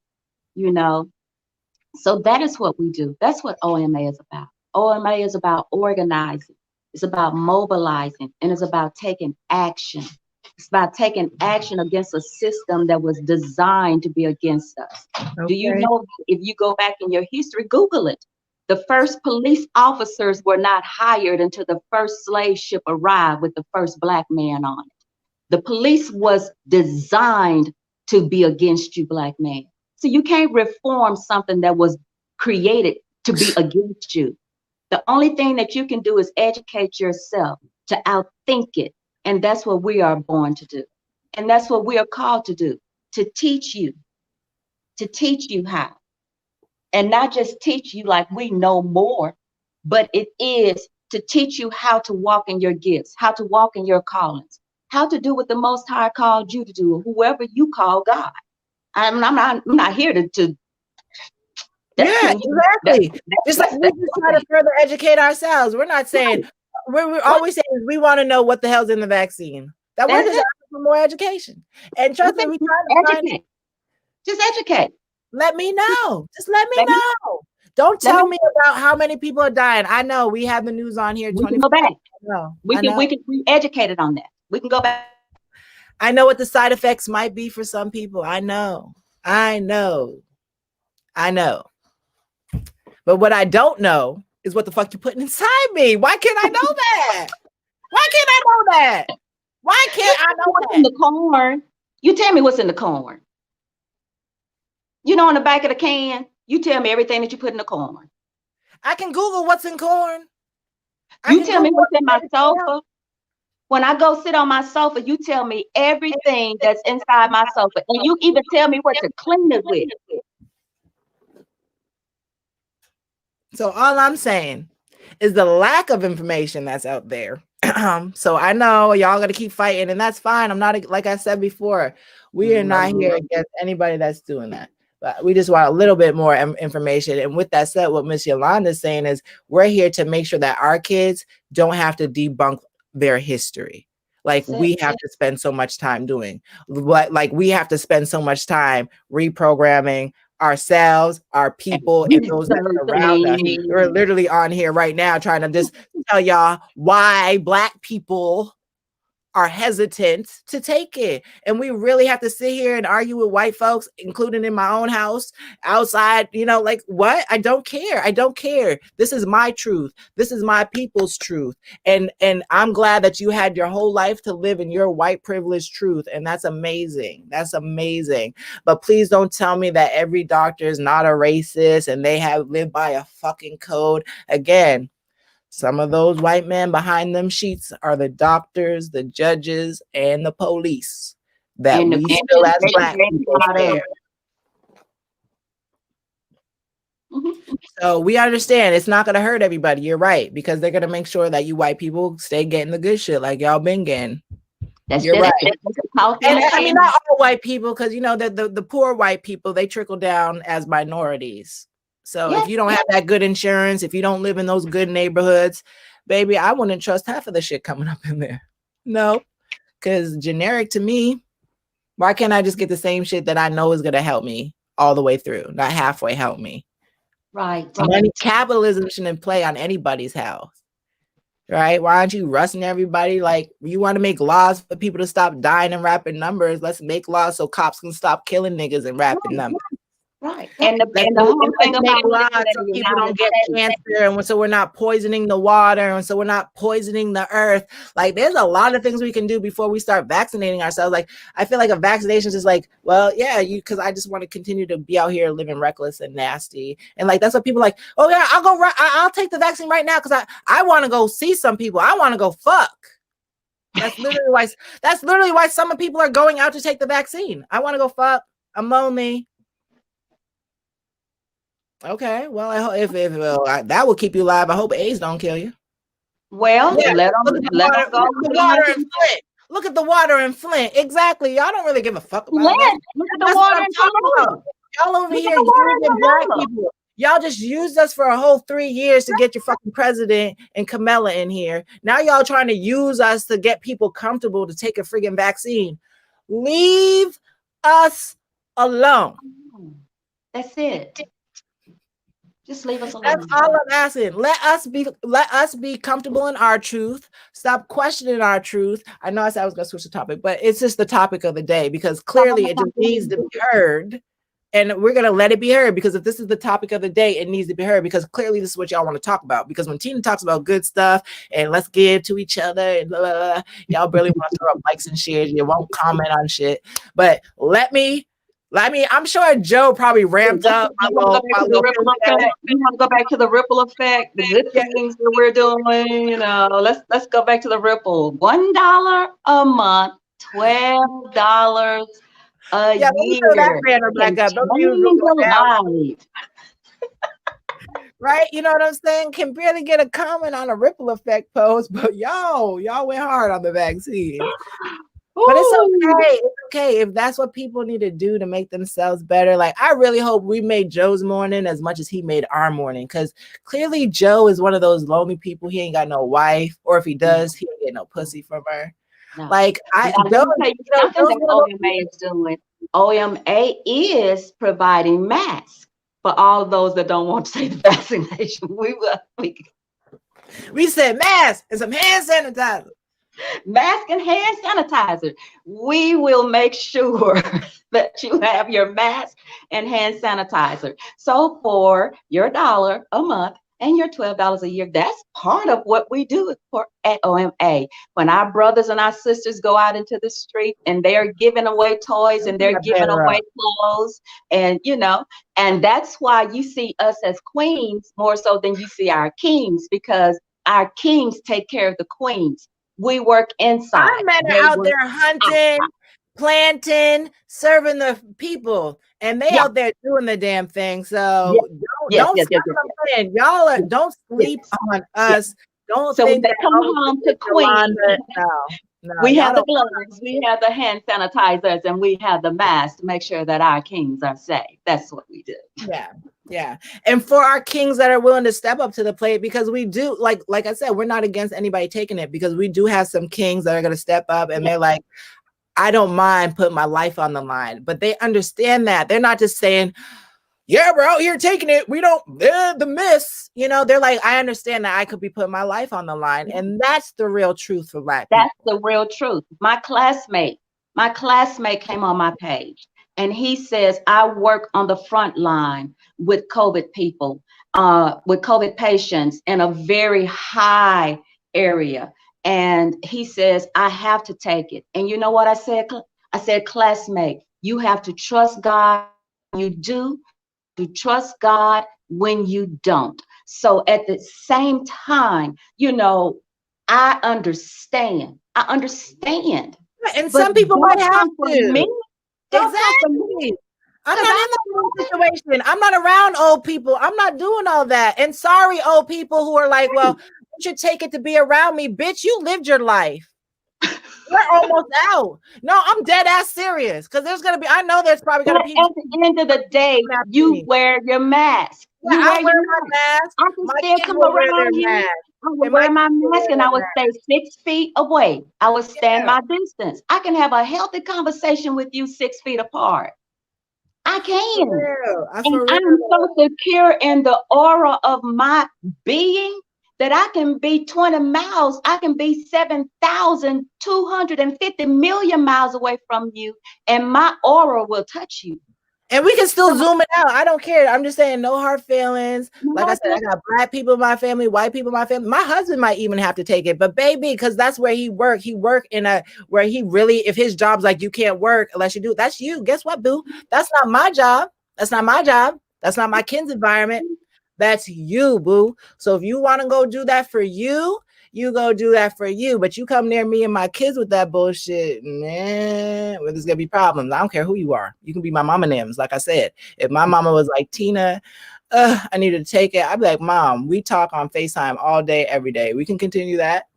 So that is what we do. That's what O.M.A. is about. O.M.A. is about organizing. It's about mobilizing, and it's about taking action. It's about taking action against a system that was designed to be against us. Okay. Do you know, if you go back in your history, Google it. The first police officers were not hired until the first slave ship arrived with the first Black man on it. The police was designed to be against you, Black man. So you can't reform something that was created to be against you. The only thing that you can do is educate yourself to outthink it. And that's what we are born to do. And that's what we are called to do, to teach you how. And not just teach you like we know more, but it is to teach you how to walk in your gifts, how to walk in your callings, how to do what the Most High called you to do, whoever you call God. I'm not here to exactly. Just like we just try to further educate ourselves. We're not saying, we're always saying is we want to know what the hell's in the vaccine. That we're just asking for more education. And trust me, we try to educate. Just educate. Let me know. Just let me know. Don't tell me about how many people are dying. I know we have the news on here. We can go back. We can be educated on that. We can go back. I know what the side effects might be for some people. I know. But what I don't know is what the fuck you're putting inside me. Why can't I know that? Why can't I know that? Why can't I know what's in the corn? You tell me what's in the corn. On the back of the can, you tell me everything that you put in the corn. I can Google what's in corn. You tell me what's in my sofa. When I go sit on my sofa, you tell me everything that's inside my sofa. And you even tell me what to clean it with. So all I'm saying is the lack of information that's out there. So I know y'all got to keep fighting, and that's fine. I'm not, like I said before, we are not here against anybody that's doing that. But we just want a little bit more information. And with that said, what Miss Yolanda is saying is we're here to make sure that our kids don't have to debunk their history. like That's it. we have to spend so much time doing, what, like we have to spend so much time reprogramming ourselves, our people, and those that are around us. Researching. We're literally on here right now trying to just tell y'all why Black people are hesitant to take it. And we really have to sit here and argue with white folks, including in my own house, outside, like what? I don't care. I don't care. This is my truth. This is my people's truth. And I'm glad that you had your whole life to live in your white privilege truth. And that's amazing. That's amazing. But please don't tell me that every doctor is not a racist and they have lived by a fucking code. Again, some of those white men behind them sheets are the doctors, the judges, and the police that And the we still as Black people fear. So we understand it's not going to hurt everybody. You're right, because they're going to make sure that you white people stay getting the good shit like y'all been getting. You're right. And I mean, not all white people, because the poor white people, they trickle down as minorities. So if you don't have that good insurance, if you don't live in those good neighborhoods, baby, I wouldn't trust half of the shit coming up in there. No, because generic to me, why can't I just get the same shit that I know is going to help me all the way through, not halfway help me? Right. Money capitalism shouldn't play on anybody's health. Right? Why aren't you rushing everybody? Like, you want to make laws for people to stop dying in rapid numbers. Let's make laws so cops can stop killing niggas in rapid numbers. Right. And the whole thing about laws so people don't get cancer, and so we're not poisoning the water, and so we're not poisoning the earth. Like, there's a lot of things we can do before we start vaccinating ourselves. Like, I feel like a vaccination is just like, well, yeah, because I just want to continue to be out here living reckless and nasty. And like, that's what people like, oh yeah, I'll take the vaccine right now because I want to go see some people. I want to go fuck. That's literally why some people are going out to take the vaccine. I want to go fuck. I'm lonely. Okay, well, I hope if that will keep you alive. I hope AIDS don't kill you. Well, yeah, let them go. Look at the water in Flint. Exactly. Y'all don't really give a fuck about that. Look at the water in Flint. Y'all over here using Black people. Y'all just used us for a whole 3 years to get your fucking president and Kamala in here. Now y'all trying to use us to get people comfortable to take a friggin' vaccine. Leave us alone. That's it. Just leave us alone. That's all I'm asking. Let us be comfortable in our truth. Stop questioning our truth. I know I said I was going to switch the topic, but it's just the topic of the day because clearly it just needs to be heard. And we're going to let it be heard because if this is the topic of the day, it needs to be heard because clearly this is what y'all want to talk about. Because when Tina talks about good stuff and let's give to each other and blah, blah, blah, y'all barely want to throw up likes and shares. You won't comment on shit. But I'm sure Joe probably ramped up. You want to go back to the ripple effect, the good things that we're doing. Let's go back to the ripple. $1 a month, $12 a year. That banner back up. Right? You know what I'm saying? Can barely get a comment on a ripple effect post, but y'all went hard on the vaccine. But it's okay. It's okay if that's what people need to do to make themselves better. Like, I really hope we made Joe's morning as much as he made our morning, because clearly Joe is one of those lonely people. He ain't got no wife, or if he does, he ain't get no pussy from her. No. Like, O.M.A is doing. O.M.A is providing masks for all of those that don't want to take the vaccination. We said mask and some hand sanitizer. Mask and hand sanitizer. We will make sure that you have your mask and hand sanitizer. So for your $1 a month and your $12 a year, that's part of what we do at O.M.A. When our brothers and our sisters go out into the street and they're giving away toys and they're giving away clothes, and and that's why you see us as queens more so than you see our kings, because our kings take care of the queens. We work inside. Our men are out there hunting, planting, serving the people, and they out there doing the damn thing. So don't sleep on us. Don't so think they come home to queen. No, We y'all have the don't. gloves, we have the hand sanitizers, and we have the masks to make sure that our kings are safe. That's what we do. Yeah, yeah. And for our kings that are willing to step up to the plate, because we do, like I said, we're not against anybody taking it, because we do have some kings that are going to step up and they're like, I don't mind putting my life on the line, but they understand that. They're not just saying, yeah, we're out here taking it. We don't, the miss, they're like, I understand that I could be putting my life on the line. And that's the real truth for Black people. That's the real truth. My classmate came on my page and he says, I work on the front line with COVID people, with COVID patients in a very high area. And he says, I have to take it. And you know what I said? I said, classmate, you have to trust God. You do to trust God when you don't. So at the same time, I understand. I understand. And But some people might don't have come for to. me. Don't come for me. Exactly. I'm Because not I in that situation. I'm not around old people. I'm not doing all that. And sorry, old people who are like, well, you should take it to be around me. Bitch, you lived your life. We're almost out. No, I'm dead ass serious. Because I know there's probably but going to at be people the end of the day, you me. wear your mask. Yeah, You I'll wear wear your my mask. mask. I can My still kids come will wear their around you. mask. I will And my wear my kids will mask wear and I their will mask. stay 6 feet away. I will stand Yeah. my distance. I can have a healthy conversation with you 6 feet apart. I For can. real. And For real. I'm so secure in the aura of my being that I can be 20 miles, I can be 7,250 million miles away from you, and my aura will touch you. And we can still So, zoom it out. I don't care. I'm just saying, no hard feelings. Like I no, said, I got Black people in my family, white people in my family. My husband might even have to take it, but baby, because that's where he worked. He worked where he really, if his job's like, you can't work unless you do, that's you. Guess what, boo? That's not my job. That's not my job. That's not my kid's environment. That's you, boo. So if you want to go do that for you, you go do that for you. But you come near me and my kids with that bullshit, man, well, there's gonna be problems. I don't care who you are. You can be my mama names. Like I said, if my mama was like, Tina, I need to take it, I'd be like, Mom, we talk on FaceTime all day, every day. We can continue that.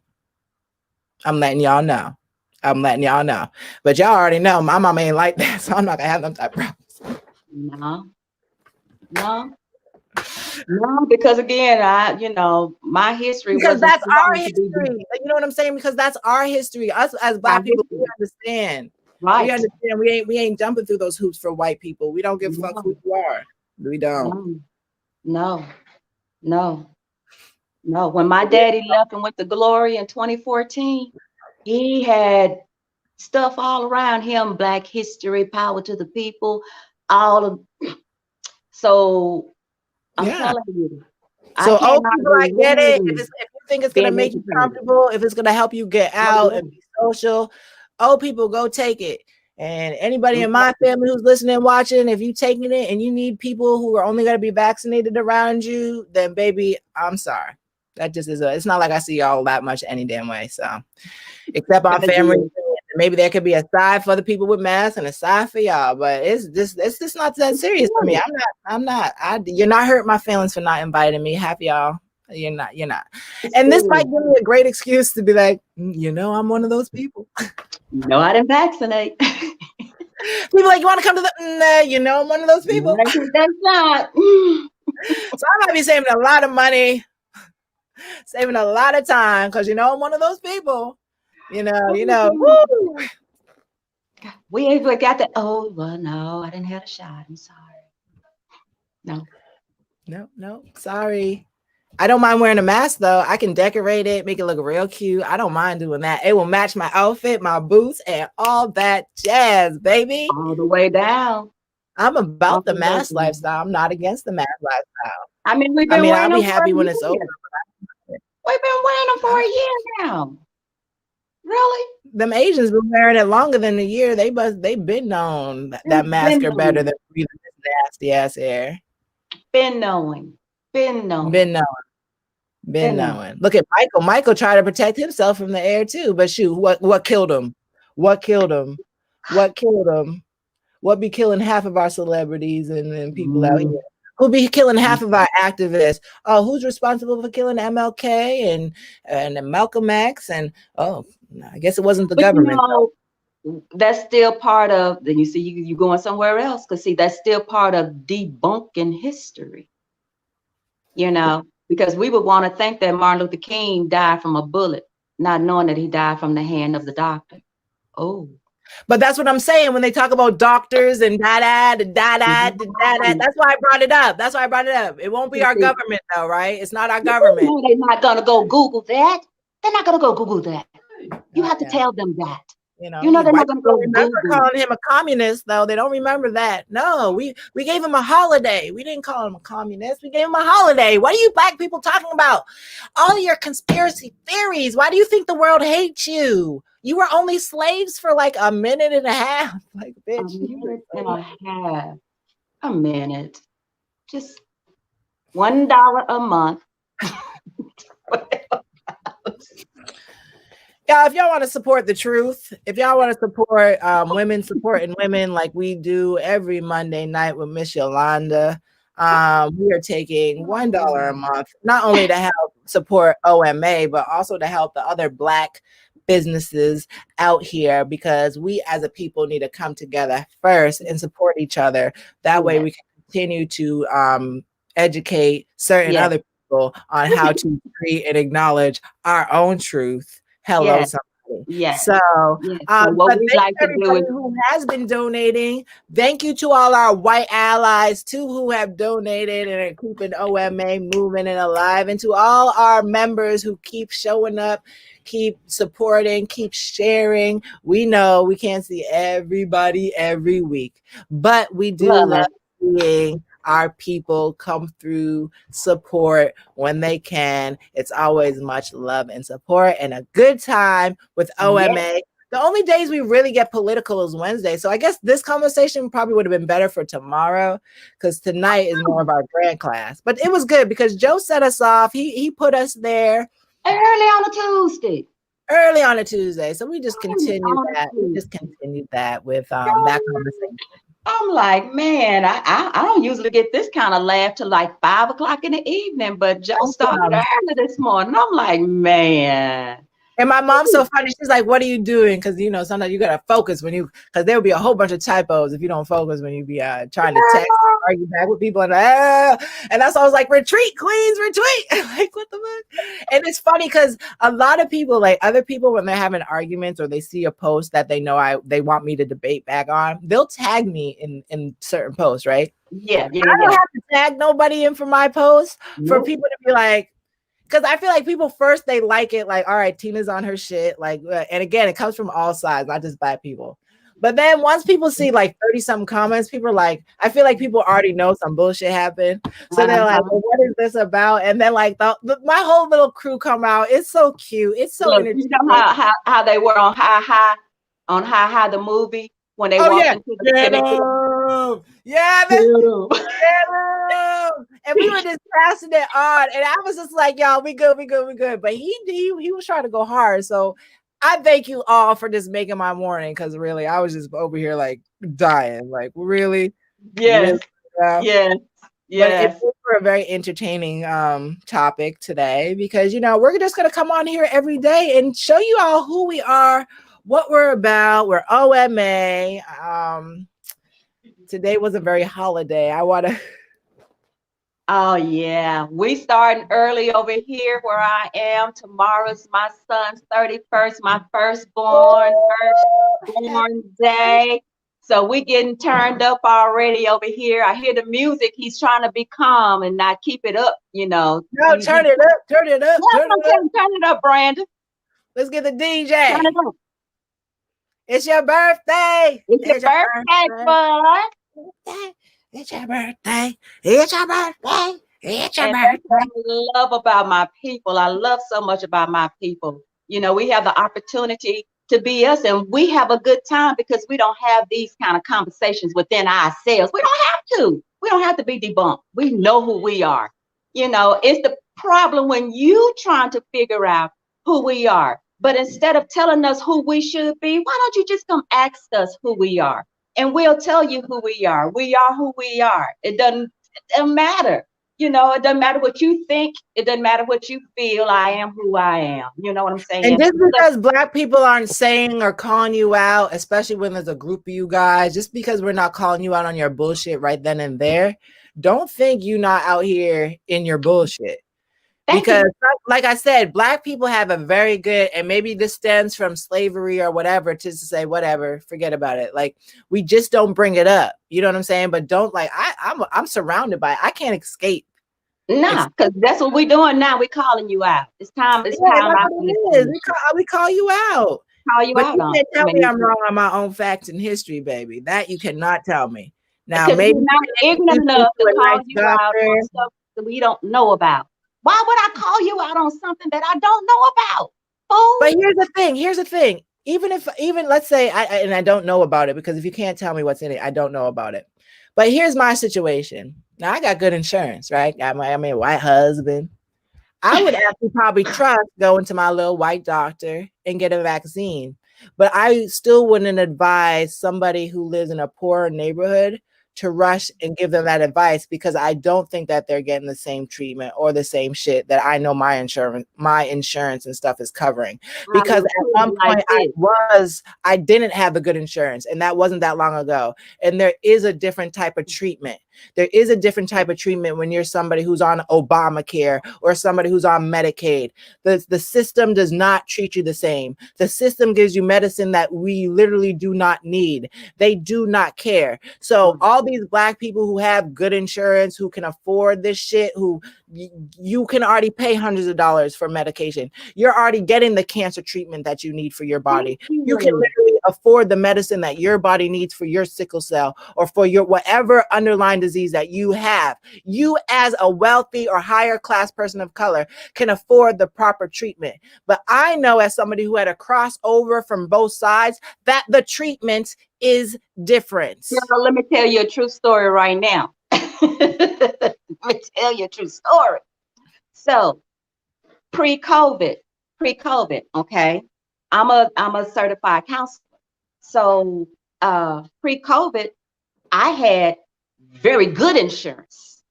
I'm letting y'all know. But y'all already know my mama ain't like that, so I'm not gonna have them type of problems. no, no, because again, my history Because wasn't that's our supposed to be history. You know what I'm saying? Because that's our history. Us as our Black people, we history. understand. We Right. understand. We ain't jumping through those hoops for white people. We don't give a fuck who No, you are. We don't. no, no, no, no. When my daddy left and went to glory in 2014, he had stuff all around him, Black history, power to the people, all of so I'm Yeah. telling you, I So old cannot people, I get it. If believe you think it's gonna being make you educated. comfortable, if it's gonna help you get Oh out yeah. and be social, old people go take it. And anybody in my Okay. family who's listening, watching, if you taking it and you need people who are only gonna be vaccinated around you, then baby, I'm sorry. That just is it's not like I see y'all that much any damn way. So except on family. Maybe there could be a side for the people with masks and a side for y'all, but it's just not that serious for me. You're not hurting my feelings for not inviting me. Half y'all, you're not. And this might give me a great excuse to be like, I'm one of those people. No, I didn't vaccinate. People like, you want to come to the, I'm one of those people. That's not. So I might be saving a lot of money, saving a lot of time, because I'm one of those people. Woo. We even got the, oh, well, no, I didn't have a shot. I'm sorry. No, sorry. I don't mind wearing a mask though. I can decorate it, make it look real cute. I don't mind doing that. It will match my outfit, my boots, and all that jazz, baby. All the way down. I'm about the mask lifestyle. I'm not against the mask lifestyle. I mean, we've been I'll wearing be them for happy a when it's over. year. We've been wearing them for a year now. Really? Them Asians been wearing it longer than a year. They've been known that mask are better than breathing this nasty ass air. Been knowing. Been knowing. Look at Michael. Michael tried to protect himself from the air too. But shoot, what killed him? What killed him? What killed him? What be killing half of our celebrities and people out here? Who be killing half of our activists? Oh, who's responsible for killing MLK and Malcolm X? And oh, I guess it wasn't the But you government. know, that's still part of, then you see you going somewhere else, because see, that's still part of debunking history, because we would want to think that Martin Luther King died from a bullet, not knowing that he died from the hand of the doctor. Oh. But that's what I'm saying when they talk about doctors and da-da. That's why I brought it up. That's why I brought it up. It won't be our government though, right? It's not our government. They're not going to go Google that. They're not going to go Google that. You have to tell them that. They're White not going to people go remember Google. calling him a communist, though. They don't remember that. No, we gave him a holiday. We didn't call him a communist. We gave him a holiday. What are you black people talking about? All your conspiracy theories. Why do you think the world hates you? You were only slaves for like a minute and a half. Like, bitch. A minute and a half. A minute. Just $1 a month. Yeah, if y'all want to support the truth, if y'all want to support women supporting women like we do every Monday night with Miss Yolanda, we are taking $1 a month, not only to help support O.M.A, but also to help the other Black businesses out here, because we as a people need to come together first and support each other. That way we can continue to educate certain other people on how to treat and acknowledge our own truth. Hello, somebody. Yes. So, what but we thank like to do everybody is who has been donating. Thank you to all our white allies too who have donated and are keeping O.M.A moving and alive, and to all our members who keep showing up, keep supporting, keep sharing. We know we can't see everybody every week, but we do love seeing our people come through, support when they can. It's always much love and support and a good time with O.M.A. The only days we really get political is Wednesday. So I guess this conversation probably would have been better for tomorrow, because tonight is more of our grad class. But it was good because Joe set us off. He put us there early on a Tuesday. Early on a Tuesday. So we just continued that. We just continued that with that conversation. I'm like, man, I don't usually get this kind of laugh till like 5 o'clock in the evening, but Joe started early this morning. I'm like, man. And my mom's so funny. She's like, what are you doing? Because, sometimes you got to focus because there'll be a whole bunch of typos if you don't focus when you be trying to text, argue back with people. And that's why I was like, retreat, queens, retreat. Like, what the fuck? And it's funny because a lot of people, like other people, when they're having arguments or they see a post that they know they want me to debate back on, they'll tag me in certain posts, right? Yeah. I don't have to tag nobody in for my post for people to be like, because I feel like people first, they like it, like, all right, Tina's on her shit. Like, and again, it comes from all sides, not just black people. But then once people see like 30-something comments, people are like, I feel like people already know some bullshit happened. So they're like, well, what is this about? And then like my whole little crew come out. It's so cute. It's so entertaining. You know how they were on High the movie when they walked into the yeah, and we were just passing it on, and I was just like, y'all, we good. But he was trying to go hard. So I thank you all for just making my morning, because really I was just over here like dying. Like, really? Yes. Really? Yes. Yes. But it's a very entertaining topic today, because we're just gonna come on here every day and show you all who we are, what we're about. We're O.M.A. Today was a very holiday. I want to. Oh yeah, we starting early over here where I am. Tomorrow's my son's 31st, my firstborn day. So we getting turned up already over here. I hear the music. He's trying to be calm and not keep it up, No, turn it up. Turn it up, Brandon. Let's get the DJ. Turn it up. It's your birthday. It's your birthday, bud. It's your birthday. It's your birthday. It's your birthday. That's what I love about my people. I love so much about my people. We have the opportunity to be us, and we have a good time because we don't have these kind of conversations within ourselves. We don't have to. We don't have to be debunked. We know who we are. It's the problem when you trying to figure out who we are. But instead of telling us who we should be, why don't you just come ask us who we are? And we'll tell you who we are. We are who we are. It doesn't It doesn't matter. You know, it doesn't matter what you think. It doesn't matter what you feel. I am who I am. You know what I'm And saying? just So because black people aren't saying or calling you out, especially when there's a group of you guys, just because we're not calling you out on your bullshit right then and there, don't think you're not out here in your bullshit. thank Because, you. like I said, black people have a very good, and maybe this stems from slavery or whatever, to say whatever, forget about it. Like, we just don't bring it up. You know what I'm saying? But don't, like, I'm surrounded by it. I can't escape. Nah, because that's what we're doing now. We're calling you out. It's time. It's Yeah, time that's out what for this it is. foolishness. We call you out. Call you But out you on can't it. I tell me mean, I'm wrong on my own facts and history, baby. That you cannot tell me. Now, because maybe we're not ignorant you enough to to a call nice you out doctor. on stuff that we don't know about. Why would I call you out on something that I don't know about? But Fool. here's the thing. Here's the thing. Even let's say I don't know about it, because if you can't tell me what's in it, I don't know about it. But here's my situation. Now I got good insurance, right? Got my white husband. I would actually probably trust going to my little white doctor and get a vaccine. But I still wouldn't advise somebody who lives in a poorer neighborhood to rush and give them that advice, because I don't think that they're getting the same treatment or the same shit that I know my insurance and stuff is covering. I Because will at put it one like point this. I didn't have the good insurance, and that wasn't that long ago. And there is a different type of treatment. There is a different type of treatment when you're somebody who's on Obamacare or somebody who's on Medicaid. The system does not treat you the same. The system gives you medicine that we literally do not need. They do not care. So all these black people who have good insurance, who can afford this shit, who you can already pay hundreds of dollars for medication. You're already getting the cancer treatment that you need for your Thank body. You can you. literally afford the medicine that your body needs for your sickle cell or for your whatever underlying disease that you have. You, as a wealthy or higher class person of color, can afford the proper treatment. But I know, as somebody who had a crossover from both sides, that the treatment is different. Girl, let me tell you a true story right now. Let me tell you a true story. So pre-COVID, pre-COVID, okay. I'm a certified counselor. So pre-COVID, I had very good insurance,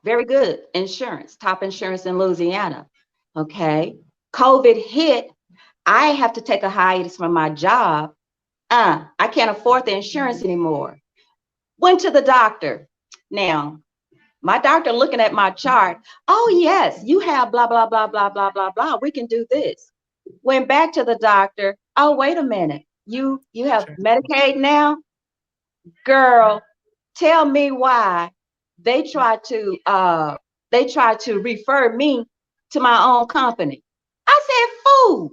very good insurance, top insurance in Louisiana. Okay. COVID hit. I have to take a hiatus from my job. I can't afford the insurance anymore. Went to the doctor. Now, my doctor looking at my chart. Oh, yes, you have blah, blah, blah, blah, blah, blah, blah. We can do this. Went back to the doctor. Oh, wait a minute. You have Medicaid now? Girl, tell me why they try to refer me to my own company. I said, fool.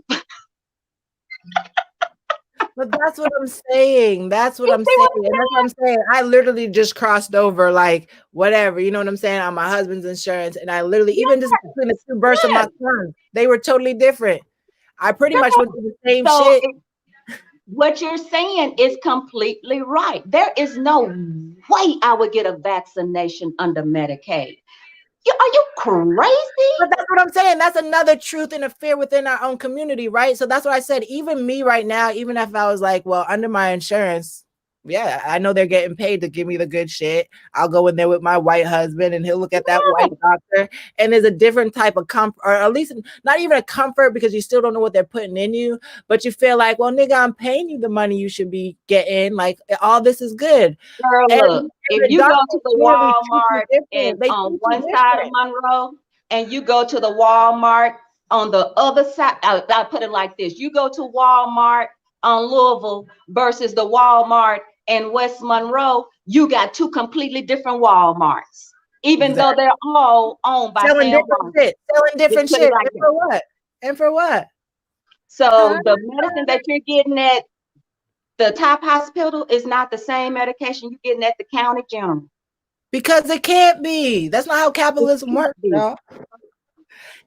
But that's what I'm saying. That's what You I'm see saying. what And that's what I'm saying. I literally just crossed over, like, whatever, you know what I'm saying, on my husband's insurance. And I literally, even just I'm between the two births of saying? my son, they were totally different. I pretty much went Yes. through the same So shit. what you're saying is completely right. There is no way I would get a vaccination under Medicaid. Are you crazy? But that's what I'm saying. That's another truth and a fear within our own community, right? So that's what I said. Even me right now, even if I was like, well, under my insurance, yeah, I know they're getting paid to give me the good shit. I'll go in there with my white husband and he'll look at that white doctor. And there's a different type of comfort, or at least not even a comfort, because you still don't know what they're putting in you. But you feel like, well, nigga, I'm paying you the money you should be getting. Like, all this is good. Girl, And, look, if the you go doctors to the literally treat you Walmart and different. They on treat you one side of different. Monroe, and you go to the Walmart on the other side, I'll put it like this: you go to Walmart on Louisville versus the Walmart in West Monroe, you got two completely different Walmarts, even though Exactly. they're all owned by Selling Sam different Walton. shit. Selling Just different put it shit. like And that. for what? And for what? Huh? So the medicine that you're getting at the top hospital is not the same medication you're getting at the county general. Because it can't be. That's not how It capitalism can't works, be. y'all.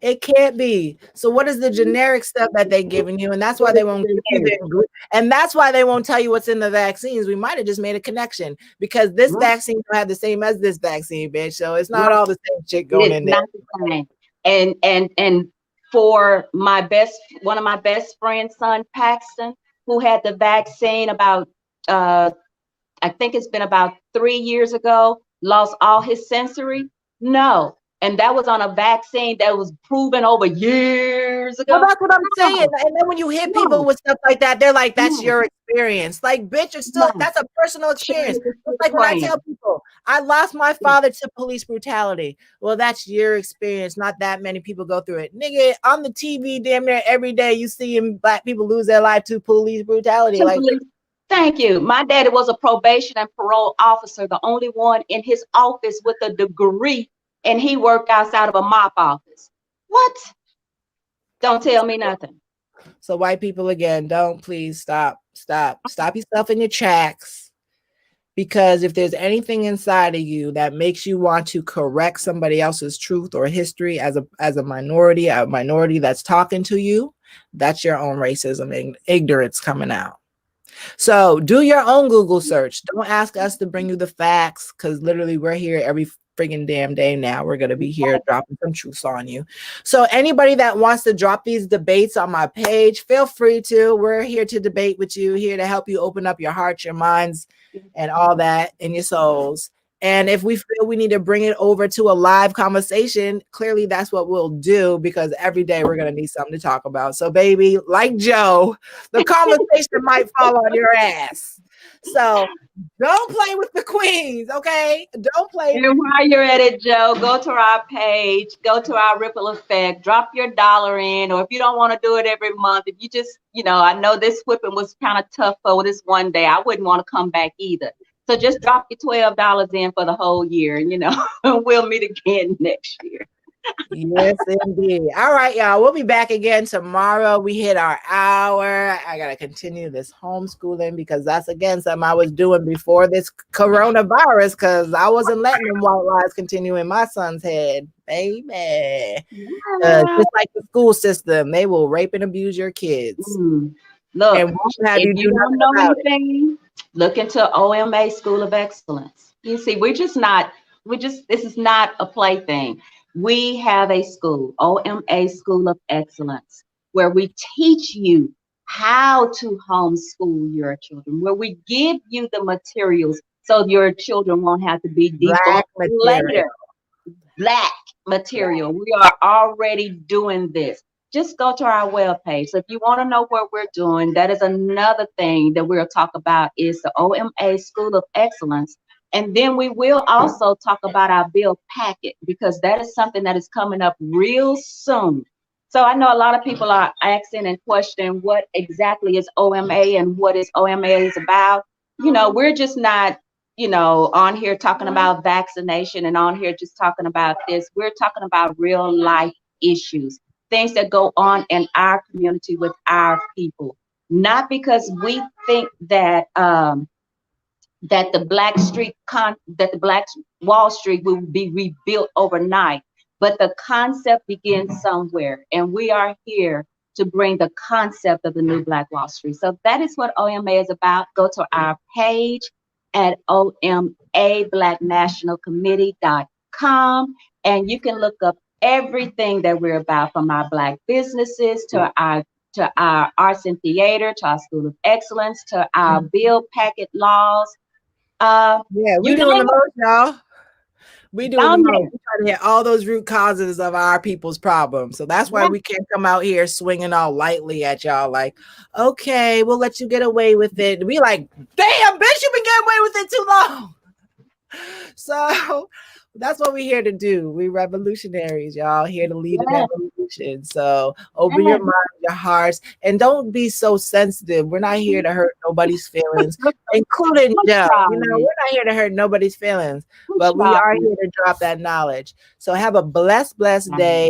It can't be. So what is the generic stuff that they giving you? And that's why What they is won't the give you generic? and that's why they won't tell you what's in the vaccines. We might have just made a connection, because this Right, vaccine don't have the same as this vaccine, bitch. So it's not right. all the same shit It going is in there. not the same. And for one of my best friends' son, Paxton, who had the vaccine about I think it's been about 3 years ago. lost all his sensory? No. And that was on a vaccine that was proven over years Well, ago? that's what I'm saying. No, And then when you hit people no, with stuff like that, they're like, that's no, your experience. Like, bitch, it's still, no. that's a personal Share experience. this It's with a like when I tell friend. people, I lost my father to police brutality. Well, that's your experience. Not that many people go through it. Nigga, on the TV damn near every day, you see black people lose their life to police brutality. To Like, believe. Thank you. My daddy was a probation and parole officer, the only one in his office with a degree, and he worked outside of a mop office. What? Don't tell me nothing. so white people, again, don't please stop yourself in your tracks. Because if there's anything inside of you that makes you want to correct somebody else's truth or history as a minority that's talking to you, that's your own racism and ignorance coming out. So do your own Google search. Don't ask us to bring you the facts, because literally we're here every friggin' damn day now. We're going to be here dropping some truths on you. So anybody that wants to drop these debates on my page, feel free to. We're here to debate with you, here to help you open up your hearts, your minds, and all that, and your souls. And if we feel we need to bring it over to a live conversation, clearly that's what we'll do, because every day we're going to need something to talk about. So, baby, like Joe, the conversation might fall on your ass. So don't play with the queens, okay? Don't play. And while you're at it, Joe, go to our page, go to our Ripple Effect, drop your dollar in, or if you don't want to do it every month, if you just, I know this whipping was kind of tough for this one day. I wouldn't want to come back either. So just drop your $12 in for the whole year, and we'll meet again next year. Yes, indeed. All right, y'all. We'll be back again tomorrow. We hit our hour. I got to continue this homeschooling, because that's, again, something I was doing before this coronavirus, because I wasn't letting them white lies continue in my son's head, baby. Just like the school system, they will rape and abuse your kids Look, and won't have if you you do don't nothing know about it. anything, look into O.M.A. School of Excellence. You see, this is not a plaything. We have a school, O.M.A. School of Excellence, where we teach you how to homeschool your children, where we give you the materials so your children won't have to be debunked Black material. later. Black material. We are already doing this. Just go to our webpage. So if you want to know what we're doing, that is another thing that we'll talk about, is the O.M.A. School of Excellence. And then we will also talk about our bill packet, because that is something that is coming up real soon. So I know a lot of people are asking and questioning what exactly is O.M.A. and what is O.M.A. is about. We're just not on here talking about vaccination and on here just talking about this. We're talking about real life issues, things that go on in our community with our people. Not because we think that that the Black Wall Street will be rebuilt overnight, but the concept begins somewhere, and we are here to bring the concept of the new Black Wall Street. So that is what O.M.A. is about. Go to our page at OMABlackNationalCommittee.com, and you can look up everything that we're about, from our Black businesses to our arts and theater, to our School of Excellence, to our bill packet laws. Yeah, we You doing name the most, y'all. We it, doing the down most. there. We trying to hit all those root causes of our people's problems. So that's why Yeah. we can't come out here swinging all lightly at y'all. Like, okay, we'll let you get away with it. We like, damn, bitch, you been getting away with it too long. So that's what we're here to do. We revolutionaries, y'all, here to lead an Yeah. evolution. So open Yeah. your mind, your hearts, and don't be so sensitive. We're not here to hurt nobody's feelings, including Joe. We're not here to hurt nobody's feelings, but we are here to drop that knowledge. So have a blessed day.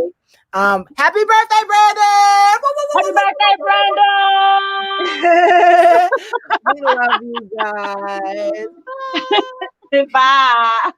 Happy birthday, Brandon! Happy birthday, Brandon! We love you guys. Bye.